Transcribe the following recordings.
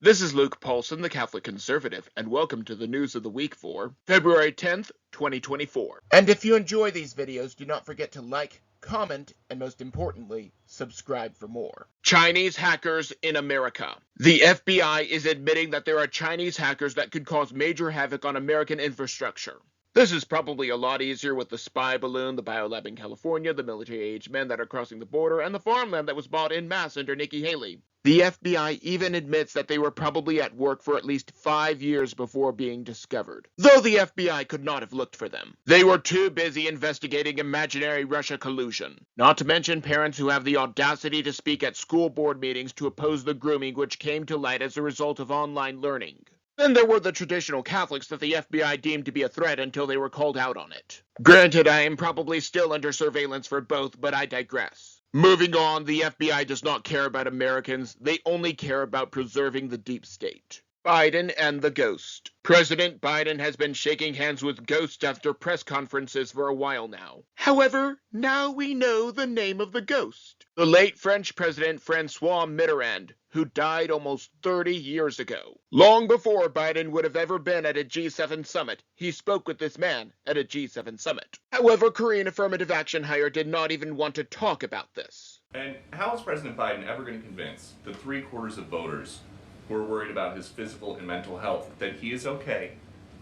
This is Luke Paulson, the Catholic Conservative, and welcome to the news of the week for February 10th, 2024. And if you enjoy these videos, do not forget to like, comment, and most importantly, subscribe for more. Chinese hackers in America. The FBI is admitting that there are Chinese hackers that could cause major havoc on American infrastructure. This is probably a lot easier with the spy balloon, the biolab in California, the military-aged men that are crossing the border, and the farmland that was bought en masse under Nikki Haley. The FBI even admits that they were probably at work for at least 5 years before being discovered, though the FBI could not have looked for them. They were too busy investigating imaginary Russia collusion, not to mention parents who have the audacity to speak at school board meetings to oppose the grooming which came to light as a result of online learning. Then there were the traditional Catholics that the FBI deemed to be a threat until they were called out on it. Granted, I am probably still under surveillance for both, but I digress. Moving on, the FBI does not care about Americans, they only care about preserving the deep state. Biden and the ghost. President Biden has been shaking hands with ghosts after press conferences for a while now. However, now we know the name of the ghost. The late French President François Mitterrand, who died almost 30 years ago. Long before Biden would have ever been at a G7 summit, he spoke with this man at a G7 summit. However, Korean affirmative action hire did not even want to talk about this. And how is President Biden ever going to convince the 3/4 of voters who are worried about his physical and mental health that he is okay,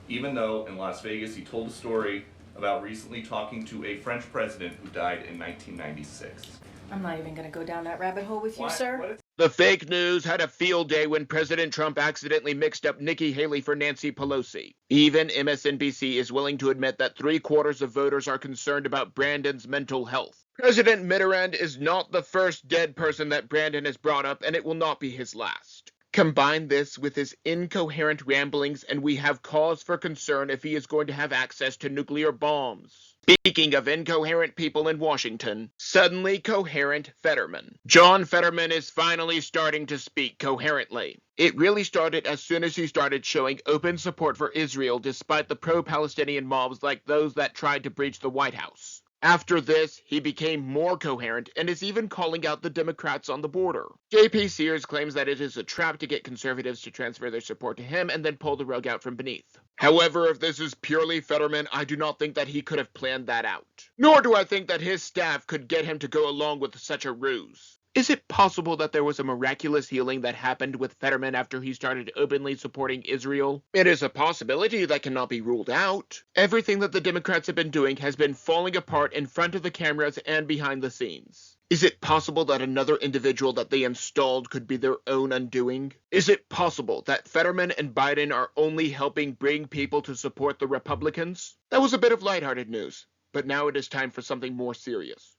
even though in Las Vegas he told a story about recently talking to a French president who died in 1996? I'm not even going to go down that rabbit hole with you, sir. The fake news had a field day when President Trump accidentally mixed up Nikki Haley for Nancy Pelosi. Even MSNBC is willing to admit that 3/4 of voters are concerned about Brandon's mental health. President Mitterrand is not the first dead person that Brandon has brought up, and it will not be his last. Combine this with his incoherent ramblings, and we have cause for concern if he is going to have access to nuclear bombs. Speaking of incoherent people in Washington, suddenly coherent Fetterman. John Fetterman is finally starting to speak coherently. It really started as soon as he started showing open support for Israel despite the pro-Palestinian mobs like those that tried to breach the White House. After this, he became more coherent and is even calling out the Democrats on the border. J.P. Sears claims that it is a trap to get conservatives to transfer their support to him and then pull the rug out from beneath. However, if this is purely Fetterman, I do not think that he could have planned that out. Nor do I think that his staff could get him to go along with such a ruse. Is it possible that there was a miraculous healing that happened with Fetterman after he started openly supporting Israel? It is a possibility that cannot be ruled out. Everything that the Democrats have been doing has been falling apart in front of the cameras and behind the scenes. Is it possible that another individual that they installed could be their own undoing? Is it possible that Fetterman and Biden are only helping bring people to support the Republicans? That was a bit of lighthearted news, but now it is time for something more serious.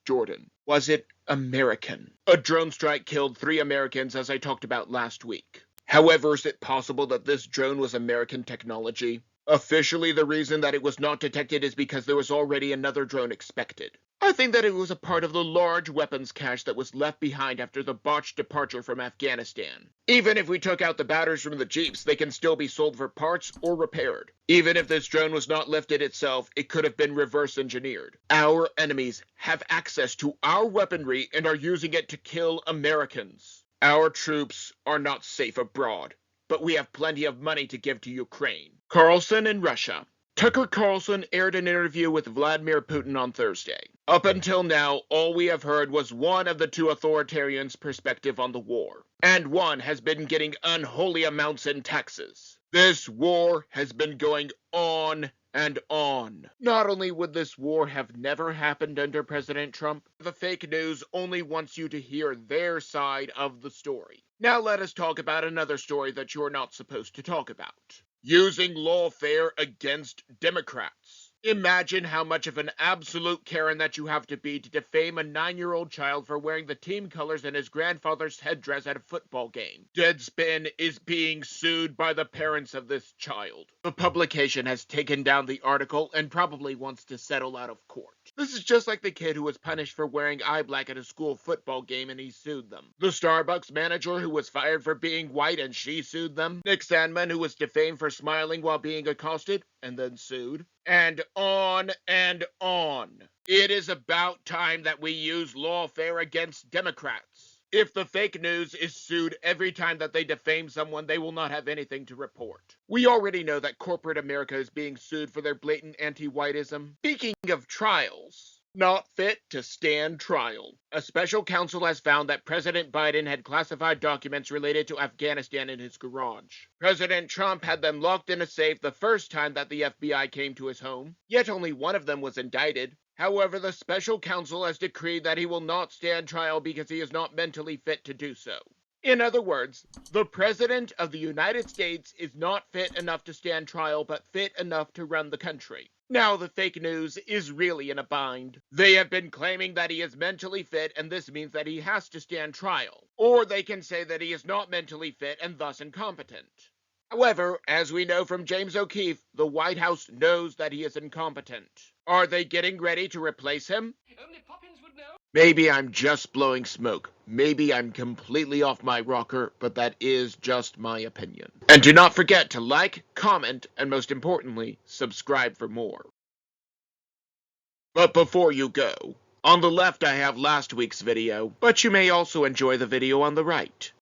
Jordan. Was it American? A drone strike killed 3 Americans, as I talked about last week. However, is it possible that this drone was American technology? Officially, the reason that it was not detected is because there was already another drone expected. I think that it was a part of the large weapons cache that was left behind after the botched departure from Afghanistan. Even if we took out the batteries from the Jeeps, they can still be sold for parts or repaired. Even if this drone was not lifted itself, it could have been reverse engineered. Our enemies have access to our weaponry and are using it to kill Americans. Our troops are not safe abroad, but we have plenty of money to give to Ukraine. Carlson in Russia. Tucker Carlson aired an interview with Vladimir Putin on Thursday. Up until now, all we have heard was one of the 2 authoritarians' perspective on the war, and one has been getting unholy amounts in taxes. This war has been going on and on. Not only would this war have never happened under President Trump, the fake news only wants you to hear their side of the story. Now let us talk about another story that you're not supposed to talk about. Using lawfare against Democrats. Imagine how much of an absolute Karen that you have to be to defame a 9-year-old child for wearing the team colors in his grandfather's headdress at a football game. Deadspin is being sued by the parents of this child. The publication has taken down the article and probably wants to settle out of court. This is just like the kid who was punished for wearing eye black at a school football game and he sued them. The Starbucks manager who was fired for being white and she sued them. Nick Sandman who was defamed for smiling while being accosted and then sued. And on and on. It is about time that we use lawfare against Democrats. If the fake news is sued every time that they defame someone, they will not have anything to report. We already know that corporate America is being sued for their blatant anti-whiteism. Speaking of trials, not fit to stand trial. A special counsel has found that President Biden had classified documents related to Afghanistan in his garage. President Trump had them locked in a safe the first time that the FBI came to his home, yet only one of them was indicted. However, the special counsel has decreed that he will not stand trial because he is not mentally fit to do so. In other words, the President of the United States is not fit enough to stand trial, but fit enough to run the country. Now the fake news is really in a bind. They have been claiming that he is mentally fit, and this means that he has to stand trial. Or they can say that he is not mentally fit and thus incompetent. However, as we know from James O'Keefe, the White House knows that he is incompetent. Are they getting ready to replace him? Only Poppins would know. Maybe I'm just blowing smoke. Maybe I'm completely off my rocker, but that is just my opinion. And do not forget to like, comment, and most importantly, subscribe for more. But before you go, on the left I have last week's video, but you may also enjoy the video on the right.